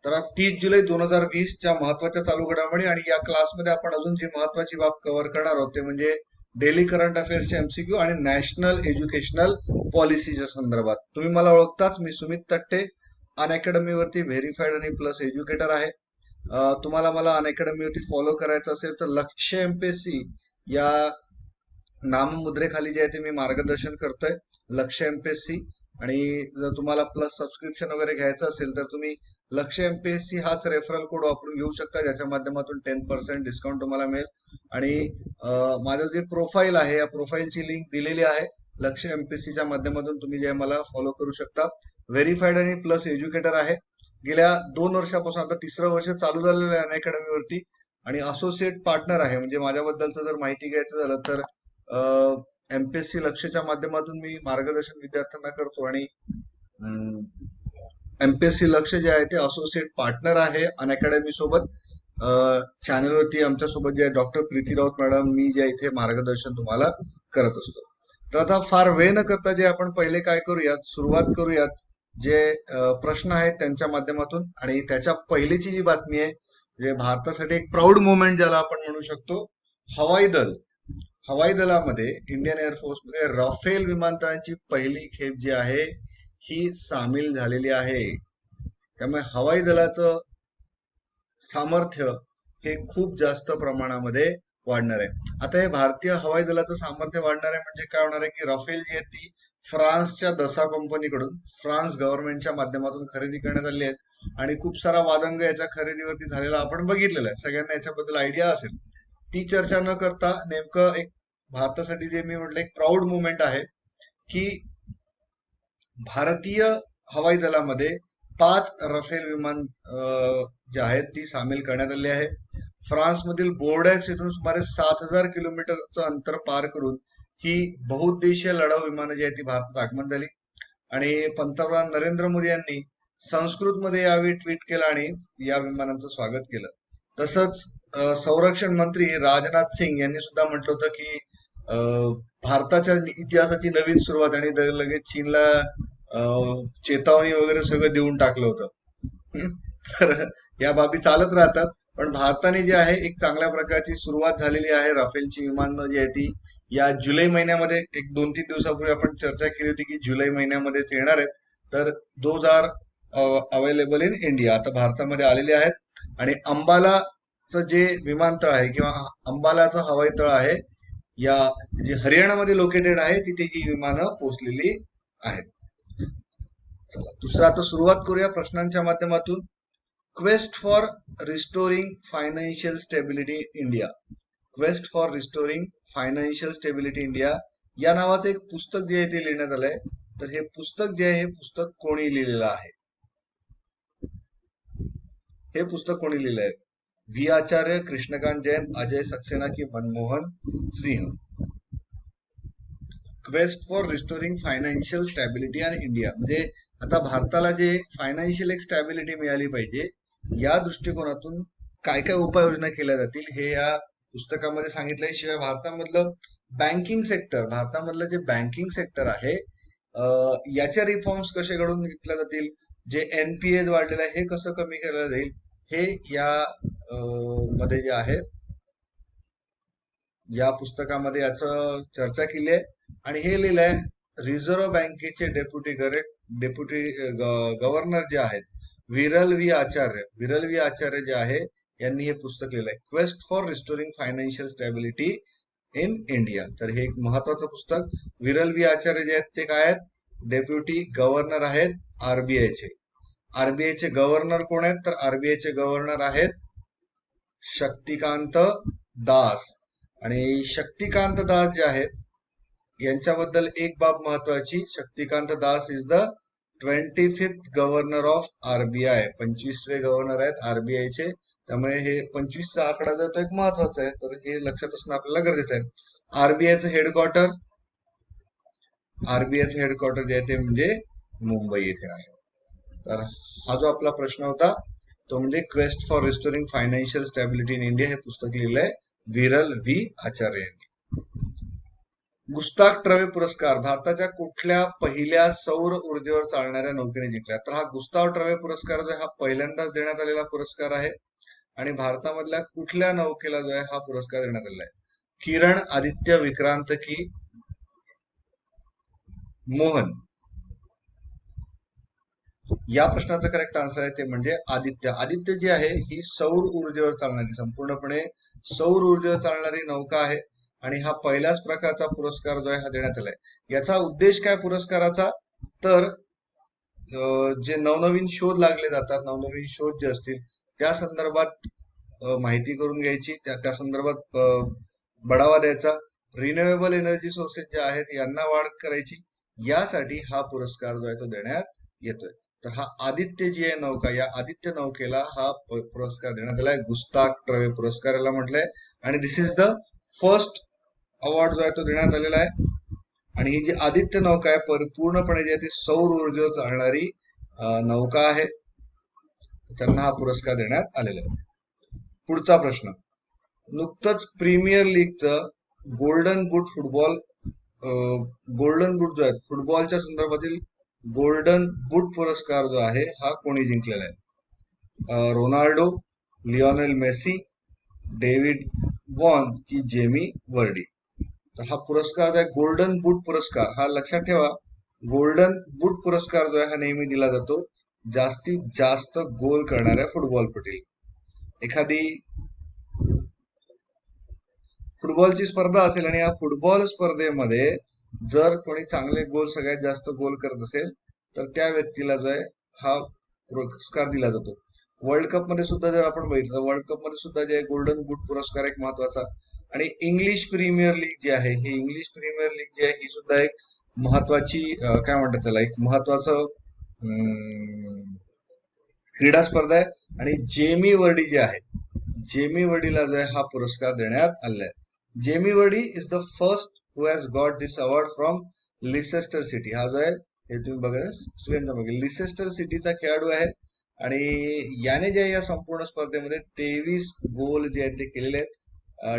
तर 30 जुलै 2020च्या महत्वाच्या चालू घडामोडी आणि या क्लासमध्ये आपण अजून जी महत्वाची बाब कव्हर करणार आहोत ते म्हणजे डेली करंट अफेअर्सचे एमसीक्यू आणि नॅशनल एज्युकेशनल पॉलिसीच्या संदर्भात. तुम्ही मला ओळखताच, मी सुमित तट्टे, अनअकॅडमी वरती व्हेरीफाईड आणि प्लस एज्युकेटर आहे. तुम्हाला मला अनअकॅडमी वरती फॉलो करायचं असेल तर लक्ष्य एमपीएससी या नाममुद्रेखाली जे आहे ते मी मार्गदर्शन करतोय, लक्ष्य एमपीएससी. आणि जर तुम्हाला प्लस सबस्क्रिप्शन वगैरे घ्यायचं असेल तर तुम्ही लक्ष्य एमपीएससी हाच रेफरल कोड वापरून घेऊ शकता, ज्याच्या माध्यमातून 10% डिस्काउंट तुम्हाला मिळेल. आणि माझं जे प्रोफाईल आहे या प्रोफाईलची लिंक दिलेली आहे. लक्ष्य एमपीएससीच्या माध्यमातून तुम्ही जे मला फॉलो करू शकता. व्हेरीफाईड आणि प्लस एज्युकेटर आहे. गेल्या 2 वर्षापासून आता 3रं वर्ष चालू झालेलं आहे अनअकॅडमी वरती. आणि असोसिएट पार्टनर आहे, म्हणजे माझ्याबद्दलचं जर माहिती घ्यायचं झालं तर एमपीएससी लक्ष्यच्या माध्यमातून मी मार्गदर्शन विद्यार्थ्यांना करतो. आणि एमपीएससी लक्ष्य जे आहे ते असोसिएट पार्टनर आहे अनअकॅडमी सोबत. चॅनलवरती आमच्या सोबत जे डॉक्टर प्रीती राऊत मॅडम, मी जे इथे मार्गदर्शन तुम्हाला करत असतो. तर आता फार वेळ न करता जे आपण पहिले काय करूयात, सुरुवात करूयात जे प्रश्न आहेत त्यांच्या माध्यमातून. आणि त्याच्या पहिलीची जी बातमी आहे म्हणजे भारतासाठी एक प्राऊड मोमेंट ज्याला आपण म्हणू शकतो, हवाई दलामध्ये इंडियन एअरफोर्स मध्ये राफेल विमानतळाची पहिली खेप जी आहे ही सामील झालेली आहे. त्यामुळे हवाई दलाचं सामर्थ्य हे खूप जास्त प्रमाणामध्ये वाढणार आहे. आता हे भारतीय हवाई दलाचं सामर्थ्य वाढणार आहे म्हणजे काय होणार आहे की राफेल जी आहे ती फ्रान्सच्या दसा कंपनीकडून, फ्रान्स गव्हर्नमेंटच्या माध्यमातून खरेदी करण्यात आली आहे. आणि खूप सारा वादंग याच्या खरेदीवरती झालेला आपण बघितलेला आहे, सगळ्यांना याच्याबद्दल आयडिया असेल. ती चर्चा न करता नेमकं एक भारतासाठी जे मी म्हटलं एक प्राऊड मुवमेंट आहे की भारतीय हवाई दलामध्ये 5 राफेल विमान जे आहेत ती सामील करण्यात आली आहे. फ्रान्समधील बोर्डेक्स इथून सुमारे 7,000 किलोमीटरचं अंतर पार करून ही बहुउद्देशीय लढाऊ विमानं जी आहेत ती भारतात आगमन झाली. आणि पंतप्रधान नरेंद्र मोदी यांनी संस्कृतमध्ये यावेळी ट्विट केलं आणि या विमानांचं स्वागत केलं. तसंच संरक्षण मंत्री राजनाथ सिंग यांनी सुद्धा म्हटलं होतं की भारताच्या इतिहासाची नवीन सुरुवात, आणि लगेच चीनला चेतावणी वगैरे सगळं देऊन टाकलं होतं. तर या बाबी चालत राहतात, पण भारताने जे आहे एक चांगल्या प्रकारची सुरुवात झालेली आहे. राफेलची विमानं जी आहे ती या जुलै महिन्यामध्ये, एक 2-3 दिवसापूर्वी आपण चर्चा केली होती की जुलै महिन्यामध्येच येणार आहेत. तर those are available in India, आता भारतामध्ये आलेले आहेत. आणि अंबालाचं जे विमानतळ आहे किंवा अंबालाचं हवाई तळ आहे या जे हरियाणामध्ये लोकेटेड आहे, तिथे ही विमानं पोहोचलेली आहेत. चला दुसरा आता सुरुवात करूया प्रश्नांच्या माध्यमातून. Quest for restoring financial stability India, quest for restoring financial stability India या नावाचं एक पुस्तक जे आहे ते लिहिण्यात आलंय. तर हे पुस्तक जे आहे हे पुस्तक कोणी लिहिलेलं आहे? हे पुस्तक कोणी लिहिलं आहे? व्ही आचार्य, कृष्णकांत जैन, अजय सक्सेना की Manmohan Singh. Quest for restoring financial stability in India म्हणजे आता भारताला जे फायनान्शियल एक स्टॅबिलिटी मिळाली पाहिजे या दृष्टिकोनातून काय काय उपाययोजना केल्या जातील हे या पुस्तकामध्ये सांगितलंय. शिवाय भारतामधलं बँकिंग सेक्टर, भारतामधलं जे बँकिंग सेक्टर आहे याच्या रिफॉर्म्स कसे घडून घेतल्या जातील, जे एनपीए वाढलेलं आहे हे कसं कमी केलं जाईल, हे या मध्ये जे आहे या पुस्तकामध्ये याचं चर्चा केली आहे. आणि हे लिहिलंय रिझर्व्ह बँकेचे डेप्युटी गव्हर्नर जे आहेत विरल व्ही आचार्य जे आहे यांनी हे पुस्तक लिहिलंय, quest for restoring financial stability in India. तर हे एक महत्वाचं पुस्तक. विरल व्ही आचार्य जे आहेत ते काय आहेत? डेप्युटी गव्हर्नर आहेत आरबीआयचे. आरबीआयचे गव्हर्नर कोण आहेत? तर आरबीआयचे गव्हर्नर आहेत शक्तिकांत दास. आणि शक्तिकांत दास जे आहेत यांच्याबद्दल एक बाब महत्वाची, Shaktikanta Das is the 25th governor of RBI, 25वे गव्हर्नर आहेत आरबीआयचे. त्यामुळे हे 25चा आकडा जो तो एक महत्वाचा आहे, तर हे लक्षात असणं आपल्याला गरजेचं आहे. आरबीआयचं हेडक्वार्टर जे आहे ते म्हणजे मुंबई येथे आहे. तर हा जो आपला प्रश्न होता तो म्हणजे quest for restoring financial stability in India हे पुस्तक लिहिलंय विरल व्ही आचार्य यांनी. गुस्ताख ट्रवे पुरस्कार भारताच्या कुठल्या पहिल्या सौर ऊर्जेवर चालणाऱ्या नौकेने जिंकला? तर हा गुस्ताव ट्रवे पुरस्कार जो आहे हा पहिल्यांदाच देण्यात आलेला पुरस्कार आहे. आणि भारतामधल्या कुठल्या नौकेला जो आहे हा पुरस्कार देण्यात आलेला आहे? किरण, आदित्य, विक्रांत की मोहन? या प्रश्नाचं करेक्ट आन्सर आहे ते म्हणजे आदित्य. आदित्य जी आहे ही सौर ऊर्जेवर चालणारी, संपूर्णपणे सौर ऊर्जेवर चालणारी नौका आहे. आणि हा पहिल्याच प्रकारचा पुरस्कार जो आहे हा देण्यात आलाय. याचा उद्देश काय पुरस्काराचा? तर जे नवनवीन शोध लागले जातात, नवनवीन शोध जे असतील त्या संदर्भात माहिती करून घ्यायची, त्या संदर्भात बढावा द्यायचा, रिन्युएबल एनर्जी सोर्सेस जे आहेत यांना वाढ करायची, यासाठी हा पुरस्कार जो आहे तो देण्यात येतोय. तर हा आदित्य जी आहे नौका, या आदित्य नौकेला हा पुरस्कार देण्यात आलाय. गुस्ताख ट्रवे पुरस्कार याला म्हटलंय. आणि दिस इज द फर्स्ट अवॉर्ड जो आहे तो देण्यात आलेला आहे. आणि ही जी आदित्य नौका आहे पूर्णपणे जी आहे ती सौर ऊर्जेवर चालणारी नौका आहे. त्यांना हा पुरस्कार देण्यात आलेला आहे. पुढचा प्रश्न. नुकतंच प्रीमियर लीगचं गोल्डन बूट गोल्डन बूट जो आहे फुटबॉलच्या संदर्भातील गोल्डन बूट पुरस्कार जो आहे हा कोणी जिंकलेला आहे? रोनाल्डो, लिओनेल मेसी, डेव्हिड वॉन की जेमी वर्डी? तर हा पुरस्कार जो आहे गोल्डन बूट पुरस्कार, हा लक्षात ठेवा, गोल्डन बूट पुरस्कार जो आहे हा नेहमी दिला जातो जास्तीत जास्त गोल करणाऱ्या फुटबॉलपटूला. एखादी फुटबॉलची स्पर्धा असेल आणि या फुटबॉल स्पर्धेमध्ये जर कोणी चांगले गोल, सगळ्यात जास्त गोल करत असेल तर त्या व्यक्तीला जो आहे हा पुरस्कार दिला जातो. वर्ल्ड कप मध्ये सुद्धा जर आपण बघितलं, वर्ल्ड कप मध्ये सुद्धा जे गोल्डन बूट पुरस्कार एक महत्वाचा. आणि इंग्लिश प्रीमियर लीग जी आहे, ही इंग्लिश प्रीमियर लीग जी आहे ही सुद्धा एक महत्वाची काय म्हणतात त्याला, एक महत्वाचं क्रीडा स्पर्धा आहे. आणि जेमी वर्डी जे आहे, जेमी वर्डीला जो आहे हा पुरस्कार देण्यात आलेला आहे. Jamie Verde is the first who has got this award from Leicester city. हा जो आहे हे तुम्ही बघा, लिसेस्टर सिटीचा खेळाडू आहे. आणि याने जे या संपूर्ण स्पर्धेमध्ये 23 गोल जे आहेत ते केलेले आहेत.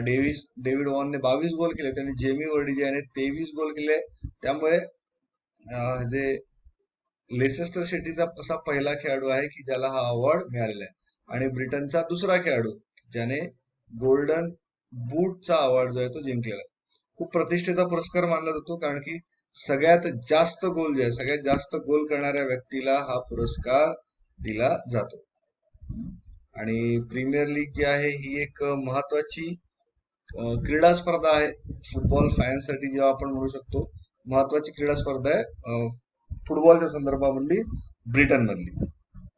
डेव्हिड वॉनने 22 गोल केले आणि जेमी वर्डी जे आहे 23 गोल केले. त्यामुळे जे लेसेस्टर सिटीचा असा पहिला खेळाडू आहे की ज्याला हा अवॉर्ड मिळालेला आहे. आणि ब्रिटनचा दुसरा खेळाडू ज्याने गोल्डन बूटचा अवॉर्ड जो आहे तो जिंकलेला आहे. खूप प्रतिष्ठेचा पुरस्कार मानला जातो, कारण की सगळ्यात जास्त गोल जे आहे, सगळ्यात जास्त गोल करणाऱ्या व्यक्तीला हा पुरस्कार दिला जातो. आणि प्रीमियर लीग जी आहे ही एक महत्वाची क्रीडा स्पर्धा आहे फुटबॉल फॅन्ससाठी, जेव्हा आपण म्हणू शकतो महत्वाची क्रीडा स्पर्धा आहे फुटबॉलच्या संदर्भामधली ब्रिटन मधली.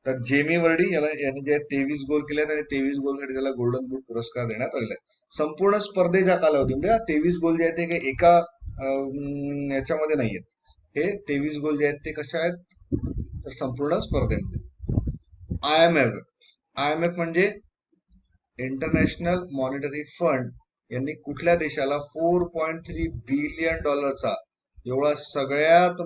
तर जेमी वर्डी याने जे 23 गोल केले आणि 23 गोलसाठी त्याला गोल्डन बूट पुरस्कार देण्यात आलेला आहे. संपूर्ण स्पर्धेच्या कालावधी म्हणजे 23 गोल जे आहेत ते काही एका याच्यामध्ये नाहीयेत. हे 23 गोल जे आहेत ते कशा आहेत, तर संपूर्ण स्पर्धेमध्ये. IMF म्हणजे इंटरनॅशनल मॉनिटरी फंड यांनी कुठल्या देशाला $4.3 बिलियन एवढा सगळ्यात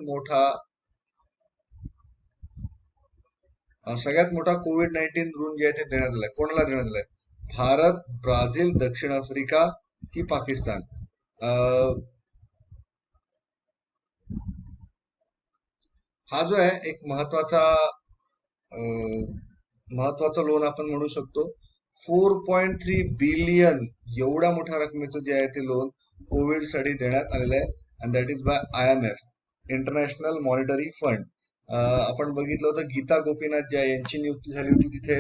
मोठा कोविड-19 ऋण जे आहे ते देण्यात आलाय? कोणाला देण्यात आलाय? भारत, ब्राझील, दक्षिण आफ्रिका की पाकिस्तान? हा जो आहे एक महत्वाचा लोन आपण म्हणू शकतो. 4.3 बिलियन एवढ्या मोठ्या रकमेचं जे आहे ते लोन कोविड साठी देण्यात आलेलं आहे. And that is by IMF, international monetary fund. आपण बघितलं होतं गीता गोपीनाथ जे आहे यांची नियुक्ती झाली होती तिथे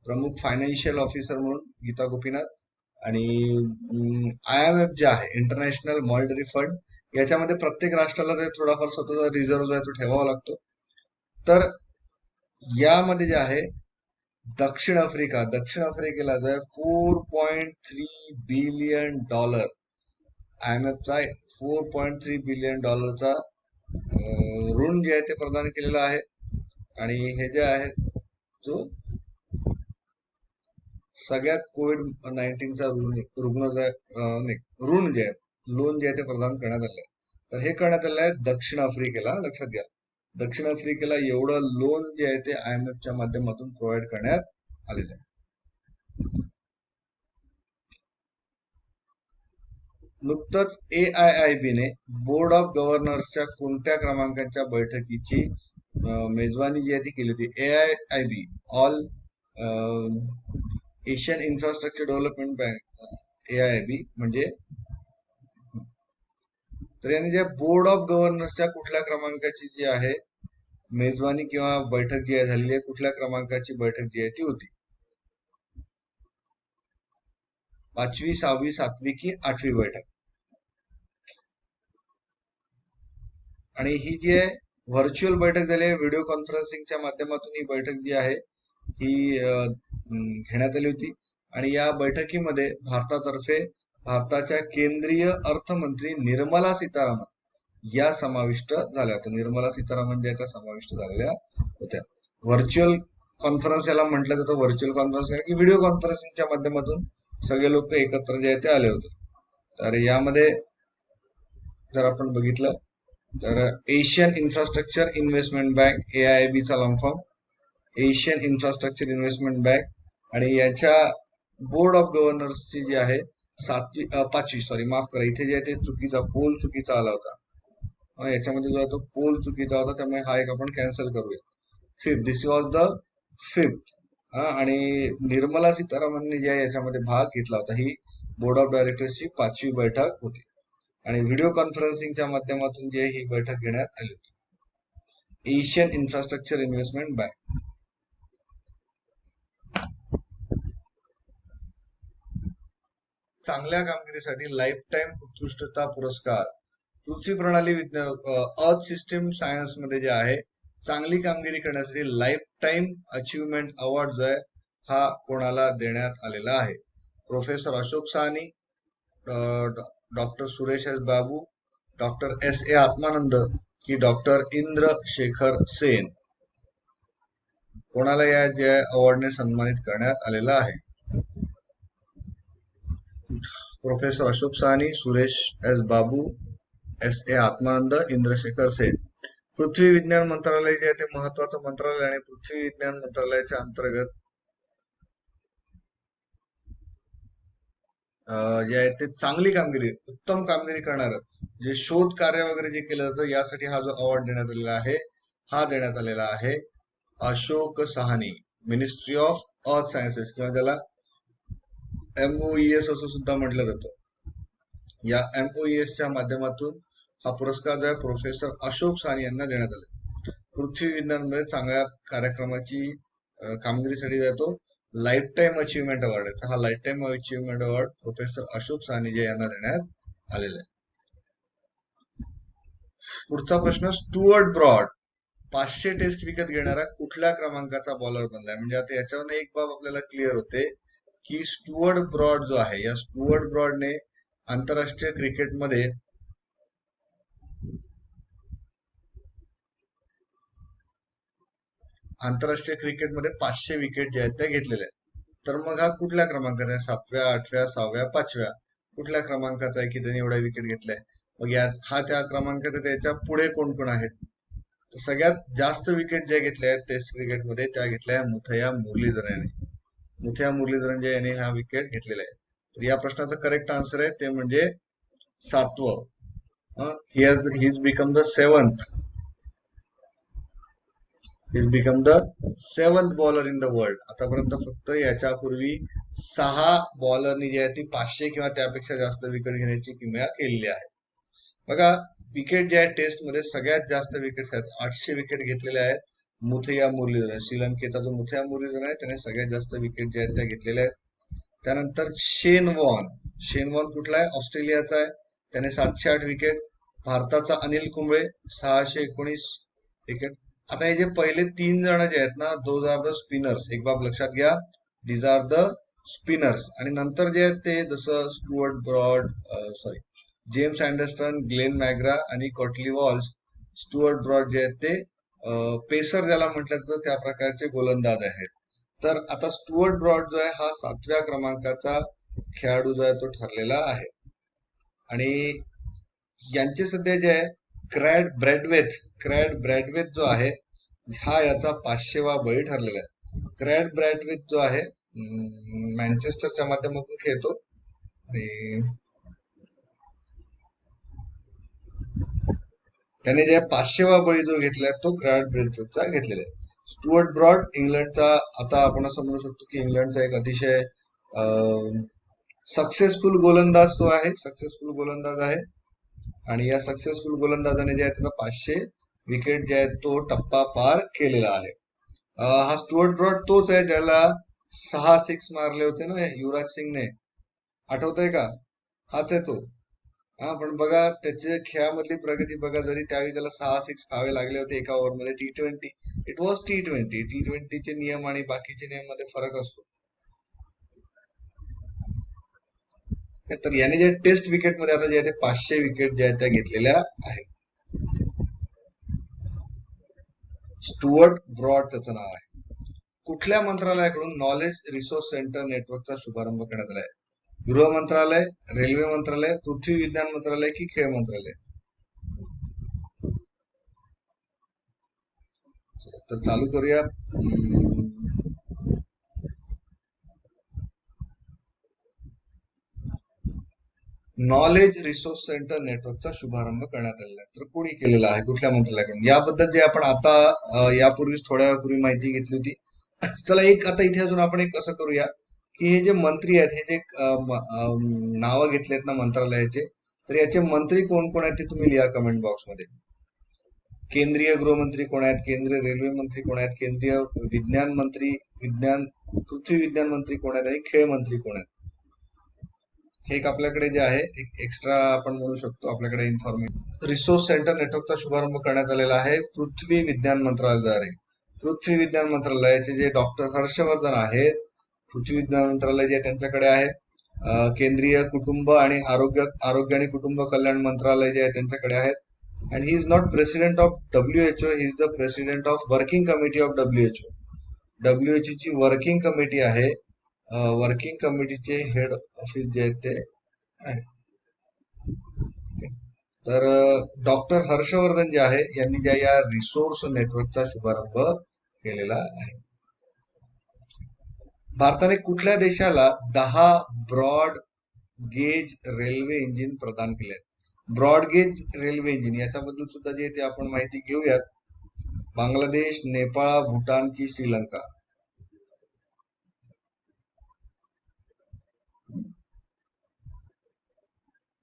प्रमुख फायनान्शियल ऑफिसर म्हणून, गीता गोपीनाथ. आणि IMF जे आहे इंटरनॅशनल मॉनिटरी फंड, याच्यामध्ये प्रत्येक राष्ट्राला थोडाफार स्वतःचा रिझर्व्ह जो आहे तो ठेवावा लागतो. तर यामध्ये जे आहे दक्षिण आफ्रिकेला जो आहे $4.3 बिलियन IMFचा $4.3 बिलियन ऋण जे आहे ते प्रदान केलेलं आहे. आणि हे जे आहे जो सगळ्यात कोविड-19चा ऋण जे आहे, लोन जे आहे ते प्रदान करण्यात आले आहे. तर हे करण्यात आलेलं आहे दक्षिण आफ्रिकेला. लक्षात घ्या, दक्षिण आफ्रिकेला एवढं लोन जे आहे ते IMFच्या माध्यमातून प्रोव्हाइड करण्यात आलेलं आहे. नुकतंच AIIB ने बोर्ड ऑफ गव्हर्नर्सच्या कोणत्या क्रमांकाच्या बैठकीची मेजबानी जी आहे ती केली होती? AIIB all Asian infrastructure development bank, AIIB म्हणजे, तर याने जे बोर्ड ऑफ गव्हर्नर्सच्या कुठल्या क्रमांकाची जी आहे मेजबानी किंवा बैठक जी आहे झालेली आहे, कुठल्या क्रमांकाची बैठक जी आहे ती होती? 5वी, 6वी, 7वी की 8वी बैठक? आणि ही जी आहे व्हर्च्युअल बैठक झाली आहे, व्हिडिओ कॉन्फरन्सिंगच्या माध्यमातून ही बैठक जी आहे ही घेण्यात आली होती. आणि या बैठकीमध्ये भारतातर्फे भारताच्या केंद्रीय अर्थमंत्री निर्मला सीतारामन या समाविष्ट झाल्या होत्या. निर्मला सीतारामन ज्या त्या समाविष्ट झालेल्या होत्या. व्हर्च्युअल कॉन्फरन्स याला म्हटलं जातं. व्हर्च्युअल कॉन्फरन्स की व्हिडिओ कॉन्फरन्सिंगच्या माध्यमातून सगळे लोक एकत्र जे आहे ते आले होते. तर यामध्ये जर आपण बघितलं तर Asian infrastructure investment bank, AIIB चा long form Asian infrastructure investment bank, आणि याच्या बोर्ड ऑफ गव्हर्नर्सची जी आहे 5वी, सॉरी माफ करा, इथे जे आहे ते चुकीचा पोल चुकीचा आला होता. याच्यामध्ये जो आहे तो पोल चुकीचा होता, त्यामुळे हा एक आपण कॅन्सल करूया. 5th, this was the 5th. आणि निर्मला सीतारामन जे आहे याच्यामध्ये भाग घेतला होता. ही बोर्ड ऑफ डायरेक्टर्सची 5वी बैठक होती आणि व्हिडिओ कॉन्फरन्सिंगच्या माध्यमातून जी ही बैठक घेण्यात आली होती. Asian infrastructure investment bank. चांगल्या कामगिरीसाठी लाईफ टाईम उत्कृष्टता पुरस्कार पृथ्वी प्रणाली विज्ञान अर्थ सिस्टीम सायन्स मध्ये जे आहे चांगली कामगिरी करण्यासाठी लाईफ टाईम अचीवमेंट अवॉर्ड जो आहे हा कोणाला देण्यात आलेला आहे? Professor Ashok Sahni, doctor Suresh S Babu, doctor SA Atmanand की डॉक्टर इंद्रशेखर सेन? कोणाला या ज्या अवॉर्डने सन्मानित करण्यात आलेला आहे? प्रोफेसर अशोक साहनी, सुरेश एस बाबू, SA आत्मानंद, इंद्रशेखर सेन. पृथ्वी विज्ञान मंत्रालय जे आहे ते महत्वाचं मंत्रालय आणि पृथ्वी विज्ञान मंत्रालयाच्या अंतर्गत जे आहे ते चांगली कामगिरी, उत्तम कामगिरी करणार जे शोध कार्य वगैरे जे केलं जातं यासाठी हा जो अवॉर्ड देण्यात आलेला आहे हा देण्यात आलेला आहे Ashok Sahni, ministry of earth sciences, किंवा ज्याला MOES असं सुद्धा म्हटलं जातं. या MOES च्या माध्यमातून हा पुरस्कार जो आहे प्रोफेसर अशोक साहनी यांना देण्यात आला. पृथ्वी विज्ञानमध्ये चांगल्या कार्यक्रमाची कामगिरीसाठी जातो लाईफ टाईम अचीवमेंट अवॉर्ड आहे. हा life time achievement award professor Ashok Sahni जे यांना देण्यात आलेला आहे. पुढचा प्रश्न, स्टुअर्ट ब्रॉड 500 टेस्ट विकत घेणारा कुठल्या क्रमांकाचा बॉलर बनलाय? म्हणजे आता याच्यावर एक बाब आपल्याला क्लिअर होते की स्टुअर्ट ब्रॉड जो आहे या स्टुअर्ट ब्रॉडने आंतरराष्ट्रीय क्रिकेटमध्ये आंतरराष्ट्रीय क्रिकेटमध्ये 500 विकेट जे आहेत त्या घेतलेल्या आहेत. तर मग हा कुठल्या क्रमांकाचा आहे? 7व्या, 8व्या, 6व्या, 5व्या कुठल्या क्रमांकाचा आहे की त्यांनी एवढ्या विकेट घेतल्या? मग या हा त्या क्रमांकाचा, त्याच्या पुढे कोण कोण आहेत? तर सगळ्यात जास्त विकेट ज्या घेतल्या आहेत टेस्ट क्रिकेटमध्ये त्या घेतल्या मुथय्या मुरलीधरन याने. मुथय्या मुरलीधरन जे याने हा विकेट घेतलेला आहे. तर या प्रश्नाचं करेक्ट आन्सर आहे ते म्हणजे 7वं. He is become the 7th. He's become the 7th bowler in the world. आतापर्यंत फक्त याच्यापूर्वी 6 बॉलरनी जे आहे ती 500 किंवा त्यापेक्षा जास्त विकेट घेण्याची किमया केलेली आहे. बघा, विकेट जे आहे टेस्ट मध्ये सगळ्यात जास्त विकेट्स आहेत, 800 विकेट घेतलेल्या आहेत मुथय्या मुरलीधरन. श्रीलंकेचा जो मुथय्या मुरलीधरन आहे त्याने सगळ्यात जास्त विकेट जे आहेत त्या घेतलेल्या आहेत. त्यानंतर शेन वॉन कुठला आहे? ऑस्ट्रेलियाचा आहे, त्याने 708 विकेट. भारताचा अनिल कुंबळे 619 विकेट. आता हे जे पहिले 3 जण जे आहेत ना, दोज आर द स्पिनर्स. एक बाब लक्षात घ्या, दीज आर द स्पिनर्स. आणि नंतर जे आहेत ते जसं Stuart Broad, sorry James Anderson, Glenn McGrath आणि कॉटली वॉल्स. स्टुअर्ट ब्रॉड जे आहेत ते पेसर ज्याला म्हटलं जातं त्या प्रकारचे गोलंदाज आहेत. तर आता स्टुअर्ट ब्रॉड जो आहे हा 7व्या क्रमांकाचा खेळाडू जो आहे तो ठरलेला आहे. आणि यांचे सध्या जे आहे क्रॅड ब्रॅडवेथ जो आहे हा याचा 500वा बळी ठरलेला आहे. क्रॅड ब्रॅडवेथ जो आहे मँचेस्टरच्या माध्यमातून खेळतो आणि त्याने जे 500वा बळी जो घेतलाय तो ग्रँट ब्रेथवेटचा घेतलेला आहे. स्टुअर्ट ब्रॉड इंग्लंडचा, आता आपण असं म्हणू शकतो की इंग्लंडचा एक अतिशय सक्सेसफुल गोलंदाज तो आहे, सक्सेसफुल गोलंदाज आहे. आणि या सक्सेसफुल गोलंदाजाने जे आहे त्याचा 500 विकेट जे आहेत तो टप्पा पार केलेला आहे. हा स्टुअर्ट ब्रॉड तोच आहे ज्याला 6 सिक्स मारले होते ना युवराज सिंगने, आठवतंय का? हाच आहे तो. हा, पण बघा त्याच्या खेळामधली प्रगती बघा, जरी त्यावेळी त्याला 6 सिक्स खावे लागले होते एका ओव्हरमध्ये. T20, इट वॉज T20 चे नियम आणि बाकीचे नियम मध्ये फरक असतो. तर याने जे टेस्ट विकेट मध्ये आता जे आहे ते 500 विकेट जे आहेत त्या घेतलेल्या आहेत. स्टुअर्ट ब्रॉड त्याचं नाव आहे. कुठल्या मंत्रालयाकडून नॉलेज रिसोर्स सेंटर नेटवर्कचा शुभारंभ करण्यात आला आहे? गृह मंत्रालय, रेल्वे मंत्रालय, पृथ्वी विज्ञान मंत्रालय की खेळ मंत्रालय? तर चालू करूया. नॉलेज रिसोर्स सेंटर नेटवर्कचा शुभारंभ करण्यात आलेला आहे. तर कोणी केलेला आहे, कुठल्या मंत्रालयाकडून? याबद्दल जे आपण आता यापूर्वीच थोड्या वेळापूर्वी माहिती घेतली होती. चला एक आता इथे अजून आपण एक असं करूया की हे जे मंत्री आहेत, हे जे नावं घेतलेत ना मंत्रालयाचे, तर याचे मंत्री कोण कोण आहेत ते तुम्ही लिहा कमेंट बॉक्समध्ये. केंद्रीय गृहमंत्री कोण आहेत, केंद्रीय रेल्वे मंत्री कोण आहेत, केंद्रीय विज्ञान मंत्री, पृथ्वी विज्ञान मंत्री कोण आहेत आणि खेळ मंत्री कोण आहेत? हे एक आपल्याकडे जे आहे एक एक्स्ट्रा आपण म्हणू शकतो आपल्याकडे इन्फॉर्मेशन. रिसोर्स सेंटर नेटवर्कचा शुभारंभ करण्यात आलेला आहे पृथ्वी विज्ञान मंत्रालयाद्वारे. पृथ्वी विज्ञान मंत्रालयाचे जे डॉक्टर हर्षवर्धन आहेत, पृथ्वी विज्ञान मंत्रालय जे त्यांच्याकडे आहे. केंद्रीय कुटुंब आणि आरोग्य आणि कुटुंब कल्याण मंत्रालय जे आहे त्यांच्याकडे आहेत. And he is not president of WHO, he is the president of working committee of WHO. WHO ची वर्किंग कमिटी आहे, वर्किंग कमिटीचे हेड ऑफिस जे आहे ते आहे. तर डॉक्टर हर्षवर्धन जे आहे यांनी ज्या या रिसोर्स नेटवर्कचा शुभारंभ केलेला आहे. भारताने कुठल्या देशाला 10 ब्रॉड गेज रेल्वे इंजिन प्रदान केले आहेत? ब्रॉड गेज रेल्वे इंजिन याच्याबद्दल सुद्धा जे ते आपण माहिती घेऊयात. बांगलादेश, नेपाळ, भूटान की श्रीलंका?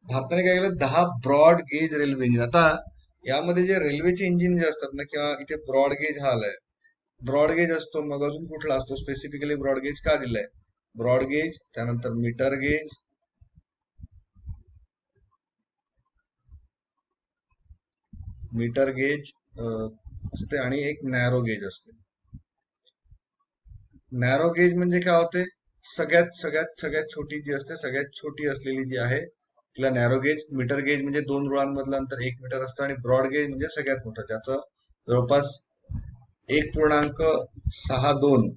भारताने काय केलं, 10 ब्रॉड गेज रेल्वे इंजिन. आता यामध्ये जे रेल्वेचे इंजिन जे असतात ना, किंवा इथे ब्रॉड गेज हा आलाय, ब्रॉड गेज असतो, मग अजून कुठला असतो? स्पेसिफिकली ब्रॉड गेज का दिलाय? ब्रॉड गेज, त्यानंतर मीटर गेज, मीटर गेज असते आणि एक नॅरो गेज असते. नॅरो गेज म्हणजे काय होते? सगळ्यात सगळ्यात सगळ्यात छोटी जी असते, सगळ्यात छोटी असलेली जी आहे तिला नॅरो गेज. मीटर गेज म्हणजे 2 रुळांमधलं अंतर 1 मीटर असतं. आणि ब्रॉड गेज म्हणजे सगळ्यात मोठं, त्याचं जवळपास 1.62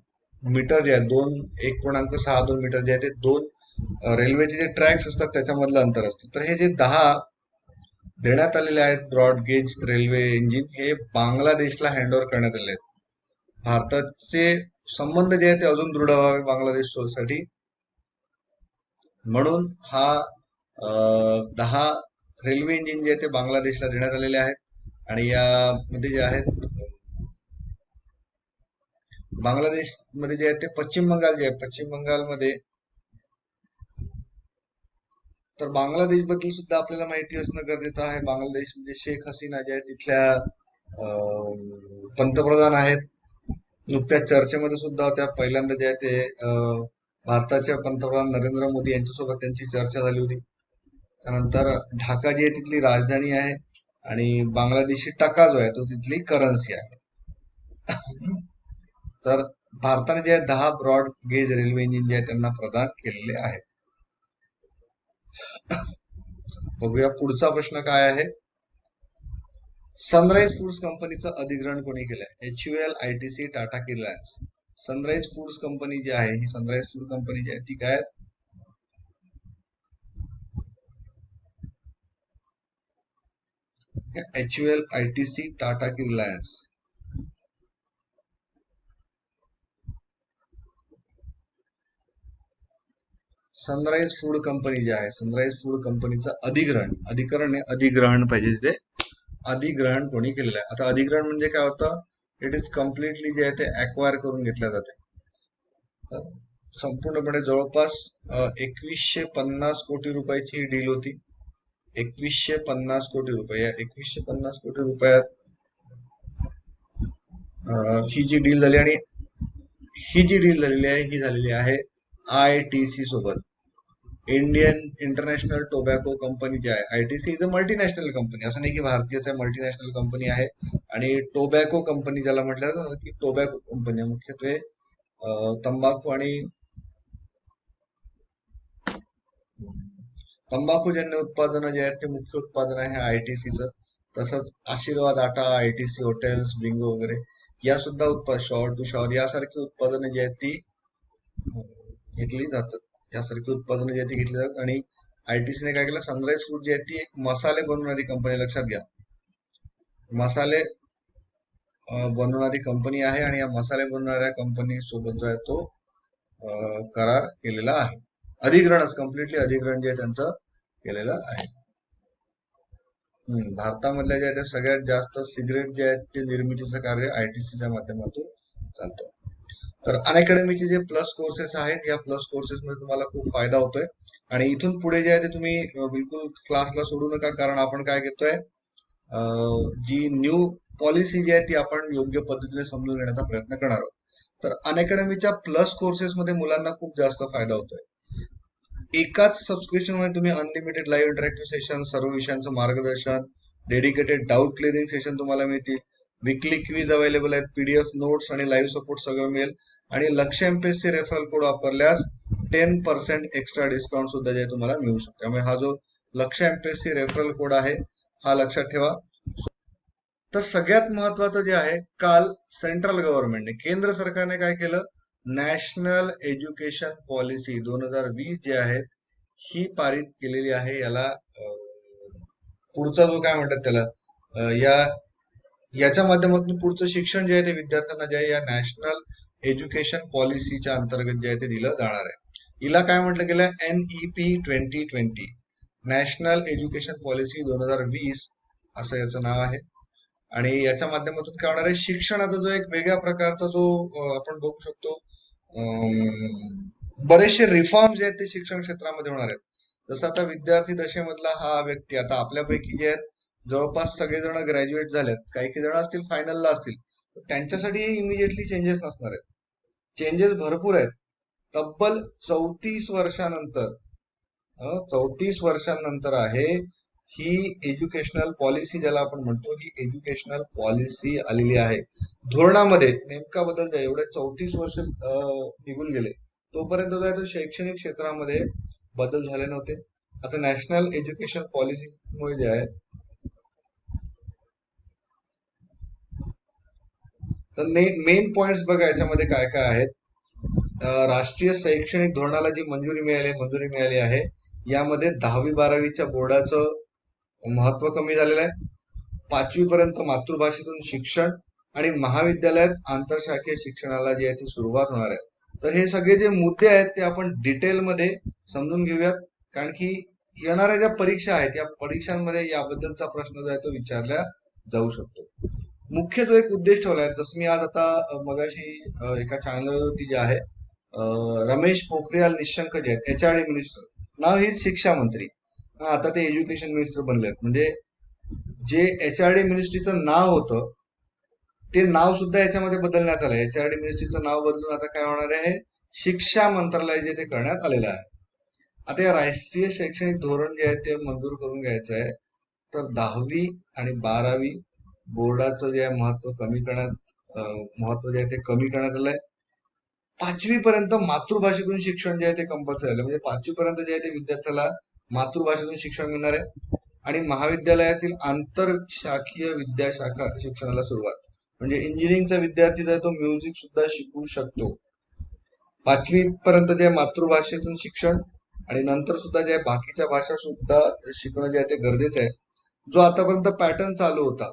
मीटर जे आहे, 1.62 मीटर जे आहे ते 2 रेल्वेचे जे ट्रॅक्स असतात त्याच्यामधलं अंतर असतं. तर हे जे 10 देण्यात आलेले आहेत ब्रॉड गेज रेल्वे इंजिन, हे बांगलादेशला हँडओव्हर करण्यात आले आहेत. भारताचे संबंध जे आहेत ते अजून दृढ व्हावे बांगलादेश साठी, म्हणून हा 10 रेल्वे इंजिन जे आहे ते बांगलादेशला देण्यात आलेले आहेत. आणि यामध्ये जे आहेत बांगलादेश मध्ये जे आहे ते पश्चिम बंगाल जे आहे, पश्चिम बंगालमध्ये, तर बांगलादेश बद्दल सुद्धा आपल्याला माहिती असणं गरजेचं आहे. बांगलादेश म्हणजे शेख हसीना जे आहे तिथल्या पंतप्रधान आहेत. नुकत्याच चर्चेमध्ये सुद्धा होत्या. पहिल्यांदा जे आहे ते भारताच्या पंतप्रधान नरेंद्र मोदी यांच्यासोबत त्यांची चर्चा झाली होती. त्यानंतर ढाका जी आहे तिथली राजधानी आहे आणि बांगलादेशी टका जो आहे तो तिथली करन्सी आहे. तर भारताने जे 10 ब्रॉड गेज रेल्वे इंजिन जे आहे त्यांना प्रदान केलेले आहे. बघूया पुढचा प्रश्न काय आहे. सनराइज फूड्स कंपनीचं अधिग्रहण कोणी केलंय? HUL, ITC, टाटा की रिलायन्स? सनराइज फूड्स कंपनी जी आहे, ही सनराइज फूड कंपनी जी आहे ती काय? HUL, ITC, टाटा की रिलायन्स? सनराइज फूड कंपनी जी आहे, सनराइज फूड कंपनीचं अधिग्रहण, अधिग्रहण पाहिजे तिथे, अधिग्रहण कोणी केलेलं आहे. आता अधिग्रहण म्हणजे काय होतं? इट इज कम्प्लिटली जे आहे ते अक्वायर करून घेतल्या जाते. संपूर्णपणे जवळपास 2150 कोटी रुपयाची ही डील होती. 2150 कोटी रुपये. या 2150 कोटी रुपयात ही जी डील झाली, आणि ही जी डील झालेली आहे ही झालेली आहे ITC सोबत. इंडियन इंटरनॅशनल टोबॅको कंपनी जी आहे, ITC is a multinational company, असं नाही की भारतीयच आहे, मल्टीनॅशनल कंपनी आहे. आणि टोबॅको कंपनी ज्याला म्हटलं जातं की टोबॅको कंपनी मुख्यत्वे तंबाखू आणि तंबाखूजन्य उत्पादनं जे आहेत ते मुख्य उत्पादन आहे ITCचं. तसंच आशीर्वाद आटा, ITC हॉटेल्स, बिंगो वगैरे या सुद्धा शॉवर टू शॉवर यासारखी उत्पादनं जी आहेत ती घेतली जातात. यासारखी उत्पादनं जी आहेत ती घेतली जातात. आणि ITCने काय केलं, सनराइज फूड जी आहे ती एक मसाले बनवणारी कंपनी, लक्षात घ्या, मसाले बनवणारी कंपनी आहे. आणि या मसाले बनवणाऱ्या कंपनी सोबत जो आहे तो करार केलेला आहे. अधिग्रहणच, कम्प्लिटली अधिग्रहण जे आहे त्यांचं केलेलं आहे. भारतामधल्या ज्या सगळ्यात जास्त सिगरेट जे आहेत ते निर्मितीचं कार्य ITCच्या माध्यमातून चालतं. तर अनअकॅडमीचे जे प्लस कोर्सेस आहेत, या प्लस कोर्सेस मध्ये तुम्हाला खूप फायदा होतोय. आणि इथून पुढे जे आहे ते तुम्ही बिलकुल क्लासला सोडू नका, कारण आपण काय घेतोय, जी न्यू पॉलिसी जी आहे ती आपण योग्य पद्धतीने समजून घेण्याचा प्रयत्न करणार आहोत. तर अनअकॅडमीच्या प्लस कोर्सेस मध्ये मुलांना खूप जास्त फायदा होतोय. एकाच सबस्क्रिप्शन मध्ये तुम्ही अनलिमिटेड लाईव्ह इंटरॅक्टिव्ह सेशन, सर्व विषयांचं मार्गदर्शन, डेडिकेटेड डाऊट क्लिअरिंग सेशन तुम्हाला मिळतील. विकली क्विज अवेलेबल आहेत, PDF नोट्स आणि लाईव्ह सपोर्ट सगळं मिळेल. आणि लक्ष्य MPSC रेफरल कोड वापरल्यास 10% एक्स्ट्रा डिस्काउंट सुद्धा जे तुम्हाला मिळू शकतो. त्यामुळे हा जो लक्ष्य MPSC रेफरल कोड आहे हा लक्षात ठेवा. तर सगळ्यात महत्वाचं जे आहे, काल सेंट्रल गव्हर्नमेंटने, केंद्र सरकारने काय केलं, नॅशनल एज्युकेशन पॉलिसी 2020 जे आहे ही पारित केलेली आहे. याला पुढचा जो काय म्हणतात त्याला, याच्या माध्यमातून पुढचं शिक्षण जे आहे ते विद्यार्थ्यांना जे आहे या नॅशनल एज्युकेशन पॉलिसीच्या अंतर्गत जे आहे ते दिलं जाणार आहे. हिला काय म्हटलं गेलं, NEP 2020, नॅशनल एज्युकेशन पॉलिसी 2020 असं याचं नाव आहे. आणि याच्या माध्यमातून काय होणार आहे, शिक्षणाचा जो एक वेगळ्या प्रकारचा जो आपण बघू शकतो, बरेचसे रिफॉर्म्स जे आहेत ते शिक्षण क्षेत्रामध्ये होणार आहेत. जसं आता विद्यार्थी दशेमधला हा व्यक्ती, आता आपल्यापैकी जे आहेत जवळपास सगळेजण ग्रॅज्युएट झालेत, काही काही जण असतील फायनलला असतील, त्यांच्यासाठी इमिजिएटली चेंजेस नसणार आहेत. चेंजेस भरपूर आहेत. तब्बल 34 वर्षानंतर, 34 वर्षांनंतर आहे ही एज्युकेशनल पॉलिसी, ज्याला आपण म्हणतो, ही एज्युकेशनल पॉलिसी आलेली आहे. धोरणामध्ये नेमका बदल जाईल, एवढे 34 वर्ष निघून गेले, तोपर्यंत जो आहे तो शैक्षणिक क्षेत्रामध्ये बदल झाले नव्हते. आता नॅशनल एज्युकेशन पॉलिसीमुळे जे आहे, तर मेन पॉइंट्स बघा याच्यामध्ये काय काय आहेत. राष्ट्रीय शैक्षणिक धोरणाला जी मंजुरी मिळाली आहे, यामध्ये 10वी-12वीच्या बोर्डाचं महत्व कमी झालेलं आहे. 5वी पर्यंत मातृभाषेतून शिक्षण आणि महाविद्यालयात आंतरशाखीय शिक्षणाला जी आहे ती सुरुवात होणार आहे. तर हे सगळे जे मुद्दे आहेत ते आपण डिटेलमध्ये समजून घेऊयात, कारण की येणाऱ्या ज्या परीक्षा आहेत या परीक्षांमध्ये याबद्दलचा प्रश्न जो आहे तो विचारला जाऊ शकतो. मुख्य जो एक उद्देश ठेवला आहे, जसं मी आज आता मगाशी एका चॅनलवरती जे आहे, रमेश पोखरियाल निशंक जे आहेत, HRD मिनिस्टर, नाव ही शिक्षा मंत्री, आता ते एज्युकेशन मिनिस्टर बनलेत. म्हणजे जे HRD मिनिस्ट्रीचं नाव होतं ते नाव सुद्धा याच्यामध्ये बदलण्यात आलंय. HRD मिनिस्ट्रीचं नाव बदलून आता काय होणार आहे, शिक्षा मंत्रालय जे ते करण्यात आलेलं आहे. आता या राष्ट्रीय शैक्षणिक धोरण जे आहे ते मंजूर करून घ्यायचं आहे. तर 10वी आणि 12वी बोर्डाचं जे महत्व कमी करण्यात, महत्व जे आहे ते कमी करण्यात आलंय. 5वी पर्यंत मातृभाषेतून शिक्षण जे आहे ते कंपल्सरी झालं, म्हणजे 5वी पर्यंत जे आहे ते विद्यार्थ्याला मातृभाषेतून शिक्षण मिळणार आहे. आणि महाविद्यालयातील आंतरशाखीय विद्याशाखा शिक्षणाला सुरुवात, म्हणजे इंजिनिअरिंगचा विद्यार्थी जो आहे तो म्युझिक सुद्धा शिकू शकतो. 5वी पर्यंत जे मातृभाषेतून शिक्षण, आणि नंतर सुद्धा जे बाकीच्या भाषा सुद्धा शिकणं जे आहे ते गरजेचं आहे. जो आतापर्यंत पॅटर्न चालू होता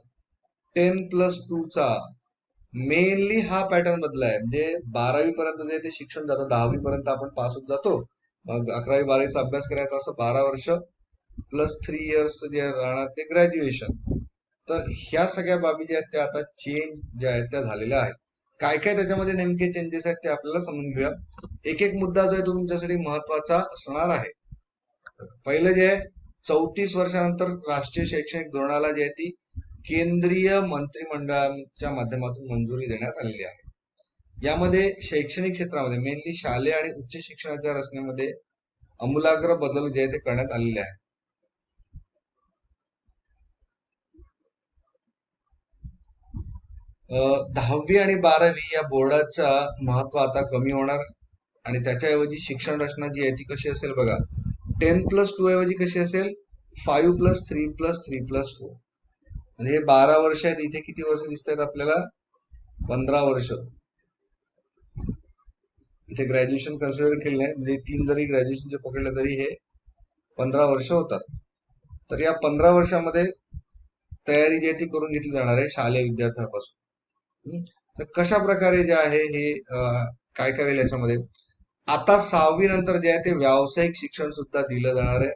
10+2 चा, मेनली हा पॅटर्न बदलाय. म्हणजे 12वी पर्यंत जे ते शिक्षण जातं, 10वी पर्यंत आपण पास होत जातो, मग 11वी-12वीचा अभ्यास करायचा, असं 12 वर्ष प्लस 3 इयर्स जे राहणार ते ग्रॅज्युएशन. तर ह्या सगळ्या बाबी ज्या आहेत त्या आता चेंज ज्या आहेत त्या झालेल्या आहेत. काय काय त्याच्यामध्ये नेमके चेंजेस आहेत ते आपल्याला समजून घेऊया. एक एक मुद्दा जो आहे तो तुमच्यासाठी महत्वाचा असणार आहे. पहिलं जे आहे, 34 वर्षानंतर राष्ट्रीय शैक्षणिक धोरणाला जी आहे ती केंद्रीय मंत्रिमंडळाच्या माध्यमातून मंजुरी देण्यात आलेली आहे. यामध्ये शैक्षणिक क्षेत्रामध्ये मेनली शालेय आणि उच्च शिक्षणाच्या रचनेमध्ये आमूलाग्र बदल जे आहे ते करण्यात आलेले आहेत. 10वी आणि 12वी या बोर्डाचा महत्व आता कमी होणार आणि त्याच्याऐवजी शिक्षण रचना जी आहे ती कशी असेल बघा. 10+2 ऐवजी कशी असेल 5+3+3+4. म्हणजे हे 12 वर्ष आहेत, इथे किती वर्ष दिसत आहेत आपल्याला 15 वर्ष. इथे ग्रॅज्युएशन कन्सिडर केलं नाही, म्हणजे 3 जरी ग्रॅज्युएशनचे पकडले तरी हे 15 वर्ष होतात. तर या 15 वर्षामध्ये तयारी जी आहे ती करून घेतली जाणार आहे शालेय विद्यार्थ्यांपासून. तर कशा प्रकारे जे आहे हे काय काय होईल याच्यामध्ये. आता 6वी नंतर जे आहे ते व्यावसायिक शिक्षण सुद्धा दिलं जाणार आहे.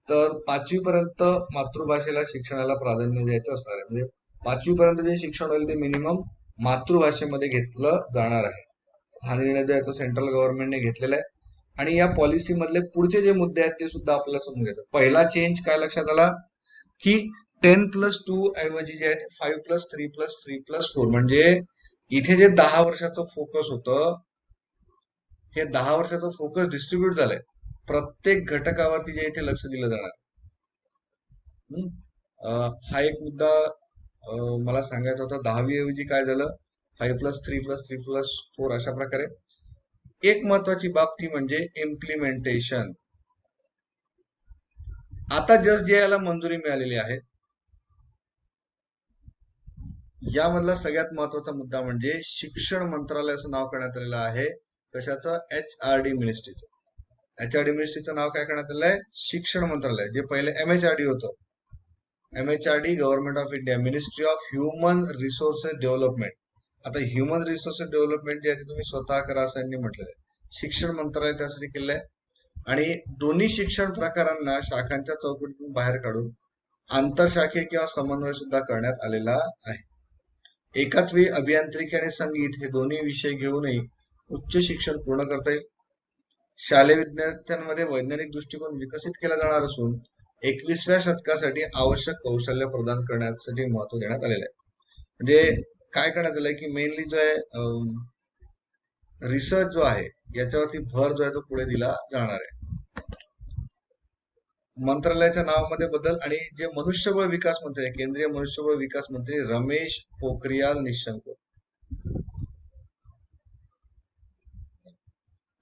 तर 5वी पर्यंत मातृभाषेला शिक्षणाला प्राधान्य द्यायचं असणार आहे. म्हणजे 5वी पर्यंत जे शिक्षण होईल ते मिनिमम मातृभाषेमध्ये घेतलं जाणार आहे. हा निर्णय जो आहे तो सेंट्रल गव्हर्नमेंटने घेतलेला आहे. आणि या पॉलिसी मधले पुढचे जे मुद्दे आहेत ते सुद्धा आपल्याला समजून घ्यायचं. पहिला चेंज काय लक्षात आला की 10+2 ऐवजी जे आहे 5+3+3+4. म्हणजे इथे जे 10 वर्षाचं फोकस होतं हे 10 वर्षाचं फोकस डिस्ट्रीब्यूट झालंय. प्रत्येक घटकावरती जे इथे लक्ष दिलं जाणार. हा एक मुद्दा मला सांगायचा होता. 10वी ऐवजी काय झालं 5+3+3+4 अशा प्रकारे. एक महत्वाची बाब ती म्हणजे इम्प्लिमेंटेशन. आता जस्ट जे याला मंजुरी मिळालेली आहे यामधला सगळ्यात महत्वाचा मुद्दा म्हणजे शिक्षण मंत्रालय असं नाव करण्यात आलेलं आहे. कशाचं HRD मिनिस्ट्रीचं. HRD मिनिस्ट्रीचं नाव काय करण्यात आलेलं आहे शिक्षण मंत्रालय. जे पहिले MHRD होतं. MHRD government of India ministry of human resources development. आता ह्युमन रिसोर्सेस डेव्हलपमेंट जे आहे ते तुम्ही स्वतः करा असं यांनी म्हटलेलं आहे. शिक्षण मंत्रालय त्यासाठी केलं आहे. आणि दोन्ही शिक्षण प्रकारांना शाखांच्या चौकटीतून बाहेर काढून आंतरशाखीय किंवा समन्वय सुद्धा करण्यात आलेला आहे. एकाच वेळी अभियांत्रिकी आणि संगीत हे दोन्ही विषय घेऊनही उच्च शिक्षण पूर्ण करता येईल. शालेय विद्यार्थ्यांमध्ये वैज्ञानिक दृष्टिकोन विकसित केला जाणार असून 21व्या शतकासाठी आवश्यक कौशल्य प्रदान करण्यासाठी महत्व देण्यात आलेलं आहे. म्हणजे काय करण्यात आलंय की मेनली जो आहे रिसर्च जो आहे याच्यावरती भर जो आहे तो पुढे दिला जाणार आहे. मंत्रालयाच्या नावामध्ये बदल आणि जे मनुष्यबळ विकास मंत्री आहे केंद्रीय मनुष्यबळ विकास मंत्री रमेश पोखरियाल निशंक.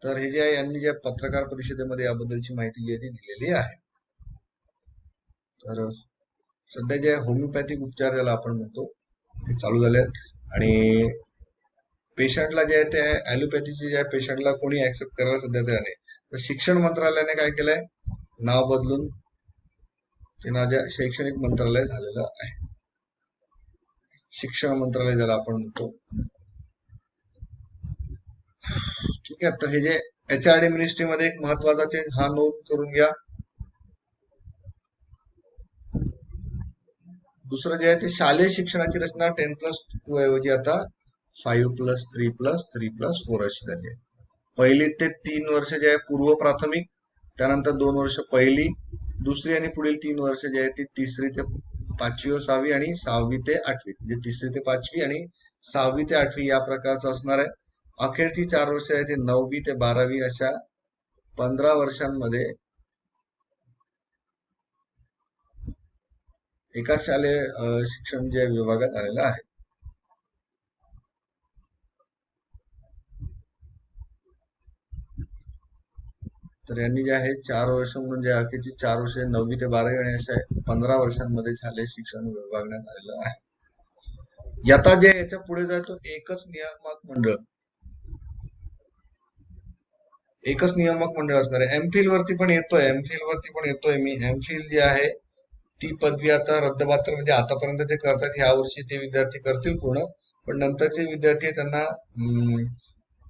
तर हे जे आहे यांनी जे पत्रकार परिषदेमध्ये याबद्दलची माहिती जी आहे ती दिलेली आहे. तर सध्या जे होमिओपॅथिक उपचार ज्याला आपण म्हणतो ते चालू झाले आहेत. आणि पेशंटला जे आहे ते ऍलोपॅथीचे जे पेशंटला कोणी ऍक्सेप्ट करायला सध्या तयार नाही. तर शिक्षण मंत्रालयाने काय केलंय नाव बदलून ते माझ्या शैक्षणिक मंत्रालय झालेलं आहे. शिक्षण मंत्रालय ज्याला आपण म्हणतो. ठीक आहे. तर हे जे HRD मिनिस्ट्री मध्ये एक महत्वाचा चेंज हा नोट करून घ्या. दुसरं जे आहे ते शालेय शिक्षणाची रचना 10+2 ऐवजी आता 5+3+3+4 अशी झाली आहे. पहिली ते 3 वर्ष जे आहे पूर्व प्राथमिक, त्यानंतर 2 वर्ष पहिली, दुसरी आणि पुढील 3 वर्ष जे आहे ती 3री ते 5वी व 6वी आणि 6वी ते 8वी. म्हणजे 3री ते 5वी आणि 6वी ते 8वी या प्रकारचं असणार आहे. अखेरची 4 वर्ष आहे ती 9वी ते 12वी अशा 15 वर्षांमध्ये एका शालेय शिक्षण जे विभागात आलेलं आहे. तर यांनी जे आहे 4 वर्ष म्हणून जे अखेरची 4 वर्ष 9वी ते 12वी आणि अशा 15 वर्षांमध्ये शालेय शिक्षण विभागण्यात आलेलं आहे. आता जे याच्या पुढे जातो एकच नियामक मंडळ असणार आहे. एमफिल वरती पण येतोय मी. एमफिल जी आहे ती पदवी आता रद्दबातल, म्हणजे आतापर्यंत जे करतात ह्या वर्षी ते विद्यार्थी करतील पूर्ण, पण नंतरचे विद्यार्थी त्यांना